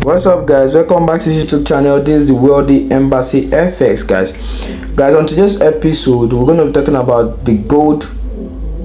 What's up, guys? Welcome back to this YouTube channel. This is the Wealthy Embassy FX, guys. On today's episode, we're going to be talking about the gold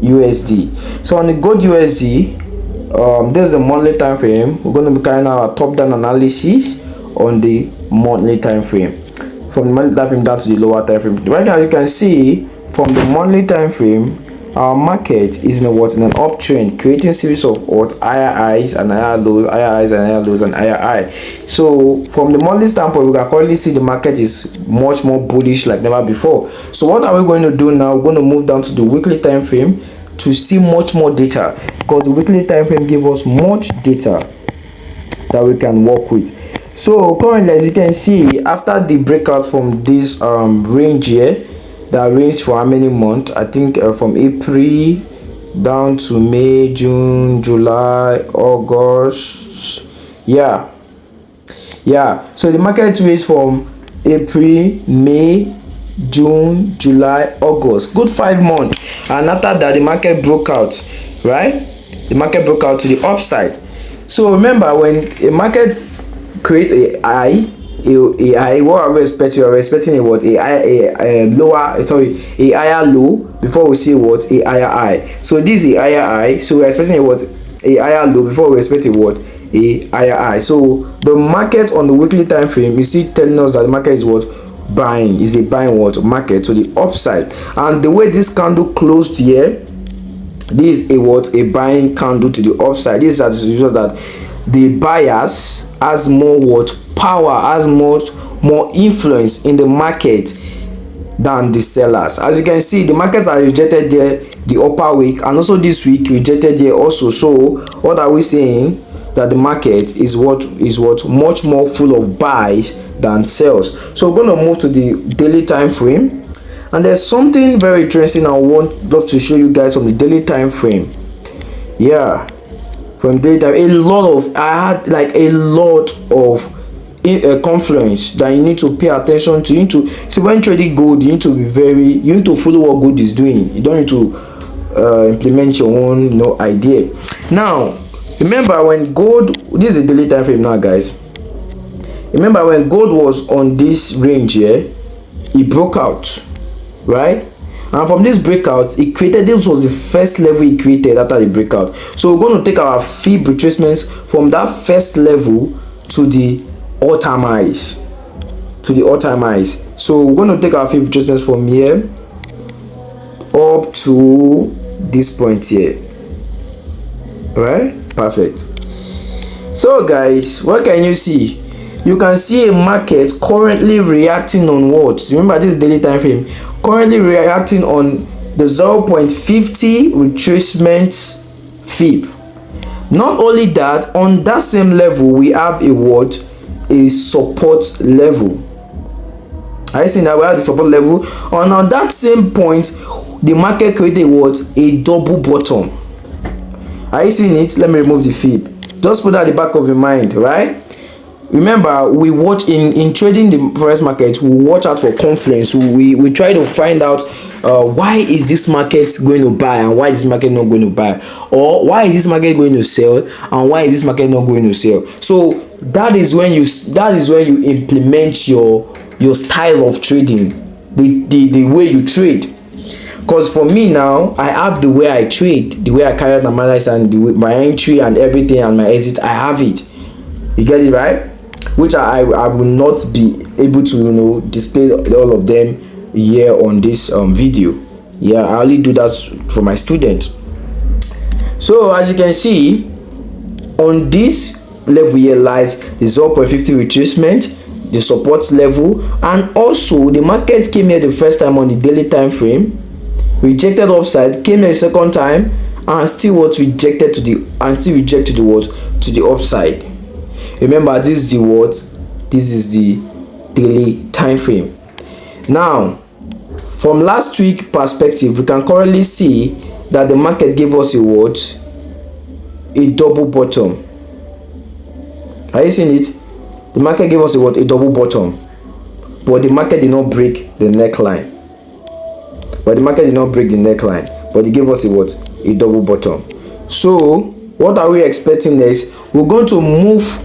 USD. So on the gold USD, there's the monthly time frame. We're going to be carrying out a top-down analysis on the monthly time frame, from the monthly time frame down to the lower time frame. Right now, you can see from the monthly time frame, our market is in an uptrend, creating series of higher highs and higher lows, higher highs and higher lows and higher high. So from the monthly standpoint, we can currently see the market is much more bullish like never before. So what are we going to do now? We're going to move down to the weekly time frame to see much more data, because the weekly time frame gives us much data that we can work with. So currently, as you can see, after the breakout from this range here, that range for how many months? I think from April down to May, June, July, August. Yeah. So the market range from April, May, June, July, August. Good 5 months. And after that, the market broke out, right? The market broke out to the upside. So remember, when a market creates a high, what are we expecting? We're expecting a higher low before we see what a higher high. So this is a higher high, so we're expecting a higher low before we expect a higher high. So the market on the weekly time frame, you see, telling us that the market is buying, is a buying market to the upside. And the way this candle closed here, this is a buying candle to the upside. This is a result that the buyers has more power, has much more influence in the market than the sellers. As you can see, the markets are rejected there the upper week, and also this week rejected there also. So what are we saying? That the market is much more full of buys than sells. So we're going to move to the daily time frame, and there's something very interesting I love to show you guys on the daily time frame. From data, I had like a lot of confluence that you need to pay attention to. You need to see, when trading gold, you need to follow what gold is doing. You don't need to implement your own idea. Now remember, when gold, this is a daily time frame now, guys. Remember, when gold was on this range here, it broke out, right? And from this breakout, this was the first level it created after the breakout. So we're going to take our fib retracements from that first level to the all-time highs. So we're going to take our fib retracements from here up to this point here. Right? Perfect. So guys, what can you see? You can see a market currently reacting on what? Remember, this is daily time frame. Currently reacting on the 0.50 retracement fib. Not only that, on that same level we have a support level. Are you seeing that we have the support level? And on that same point, the market created a double bottom. Are you seeing it? Let me remove the fib. Just put that at the back of your mind, right? Remember, we watch in trading the forex market, we watch out for confluence. We try to find out why is this market going to buy and why is this market not going to buy, or why is this market going to sell and why is this market not going to sell. So that is when you implement your style of trading, the way you trade. Because for me now, I have the way I trade, the way I carry out analyze, and my entry and everything and my exit, I have it. You get it, right? Which I will not be able to display all of them here on this video. I only do that for my students. So as you can see, on this level here lies the 0.50 retracement, the support level, and also the market came here the first time on the daily time frame, rejected upside, came here the second time, and still rejected to the upside. Remember, this is the daily time frame. Now, from last week perspective, we can currently see that the market gave us a double bottom. Are you seeing it? The market gave us a double bottom, but the market did not break the neckline. But it gave us a double bottom. So what are we expecting next? We're going to move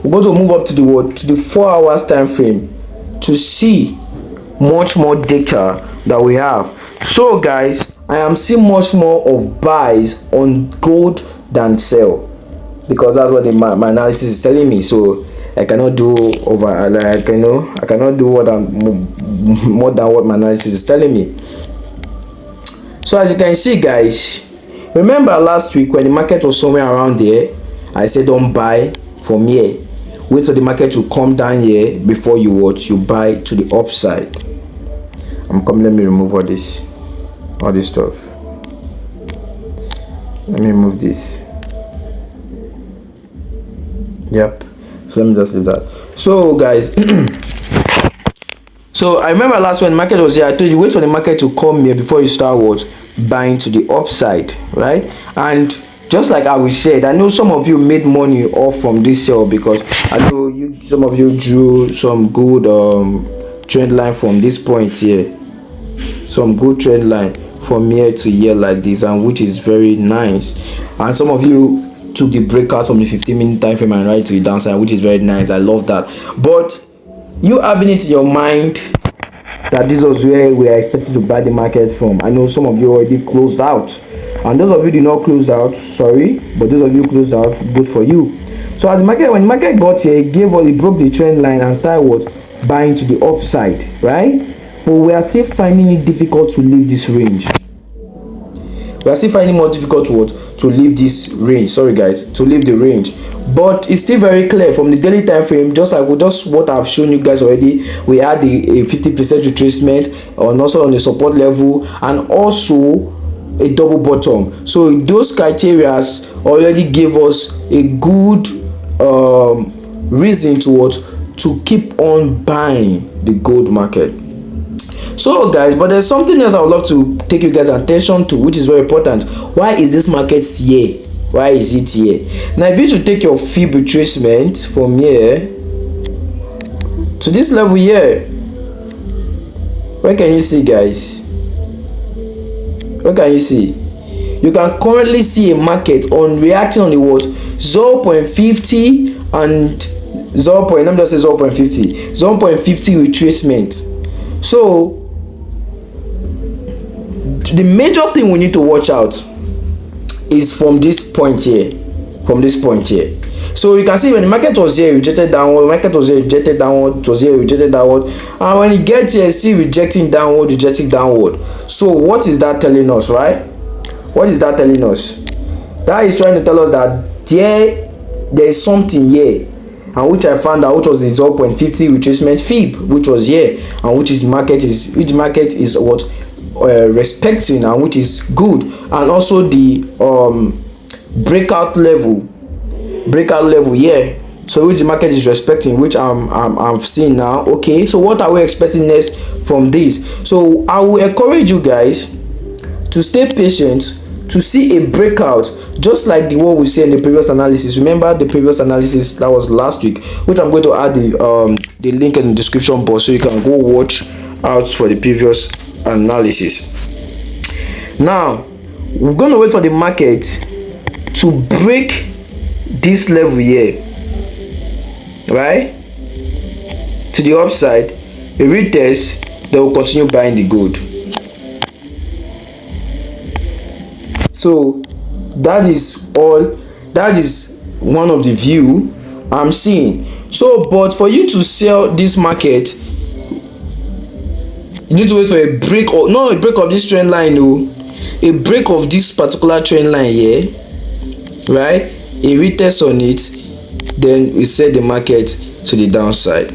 we're going to move up to the what, to the 4 hours time frame to see much more data that we have. So guys, I am seeing much more of buys on gold than sell, because that's what my analysis is telling me. So I cannot do over, like, you know, I cannot do what I'm more than what my analysis is telling me. So as you can see guys, remember last week when the market was somewhere around there, I said don't buy from here, wait for the market to come down here before you watch, you buy to the upside. I'm coming, let me remove all this stuff. Let me remove this. Yep, so let me just leave that. So guys, so I remember last when the market was here, I told you wait for the market to come here before you start what, buying to the upside, right? And just like I said, I know some of you made money off from this sale, because I know some of you drew some good trend line from this point here, some good trend line from here to here like this, and which is very nice. And some of you took the breakout from the 15-minute time frame and right to the downside, which is very nice. I love that. But you having it in your mind that this was where we are expected to buy the market from, I know some of you already closed out, and those of you did not close out, sorry, but those of you closed out, good for you. So as the market, when the market got here, it broke the trend line and started what, buying to the upside, right? But we are still finding it difficult to leave this range. We are still finding it more difficult to leave this range. Sorry guys, to leave the range. But it's still very clear from the daily time frame, just like what I've shown you guys already. We had a 50% retracement, and also on the support level, and also a double bottom. So those criteria already gave us a good reason to keep on buying the gold market. So guys, but there's something else I would love to take you guys attention to, which is very important. Why is this market here? Why is it here? Now if you should take your fib retracement from here to this level here, where can you see guys? Where can you see? You can currently see a market on reacting on the what, 0.50 and 0. Let me just say 0.50 retracement. So the major thing we need to watch out is from this point here, So you can see when the market was here, rejected downward, market was here, rejected downward, it was here, rejected downward, and when it gets here, it's still rejecting downward. So what is that telling us, right? What is that telling us? That is trying to tell us that there is something here, and which I found out, which was the 0.50 retracement fib, which was here, and which market is what respecting, and which is good, and also the breakout level here, so which the market is respecting, which I'm seeing now. Okay, so what are we expecting next from this? So I will encourage you guys to stay patient to see a breakout, just like the one we see in the previous analysis. Remember the previous analysis that was last week, which I'm going to add the link in the description box, so you can go watch out for the previous analysis. Now we're going to wait for the market to break this level here, right, to the upside, a retest, they will continue buying the gold. So that is all, that is one of the view I'm seeing. So but for you to sell this market, you need to wait for a break, or not a break of this trend line, no, a break of this particular trend line here, right, a retest on it, then we set the market to the downside.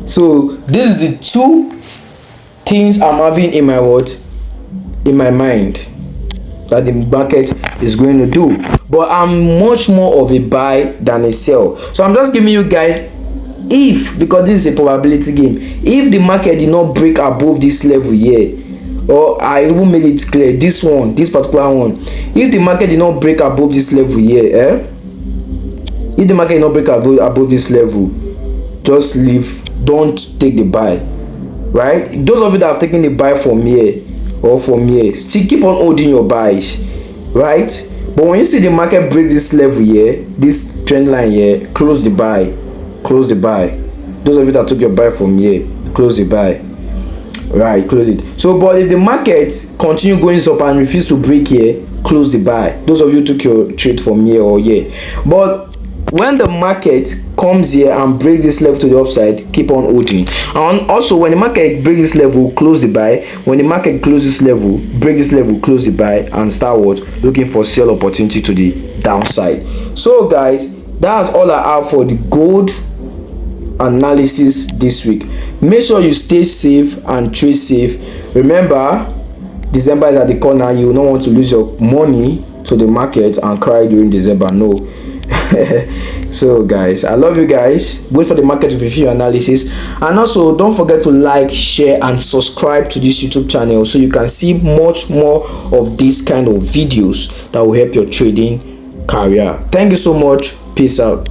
So this is the two things I'm having in my mind that the market is going to do, but I'm much more of a buy than a sell. So I'm just giving you guys, if, because this is a probability game, if the market did not break above this level here, or I even made it clear, this particular one, if the market did not break above this level here, if the market did not break above this level, just leave, don't take the buy, right? Those of you that have taken the buy from here or from here, still keep on holding your buys, right? But when you see the market break this level here, this trend line here, close the buy. Close the buy. Those of you that took your buy from here, close the buy. Right, close it. So but if the market continue going up and refuse to break here, close the buy. Those of you took your trade from here or here. But when the market comes here and break this level to the upside, keep on holding. And also when the market break this level, close the buy. When the market closes this level, break this level, close the buy, and start what? Looking for sell opportunity to the downside. So guys, that's all I have for the gold analysis this week. Make sure you stay safe and trade safe. Remember, December is at the corner. You don't want to lose your money to the market and cry during December. No. So guys, I love you guys. Wait for the market to review analysis, and also don't forget to like, share and subscribe to this YouTube channel so you can see much more of these kind of videos that will help your trading career. Thank you so much. Peace out.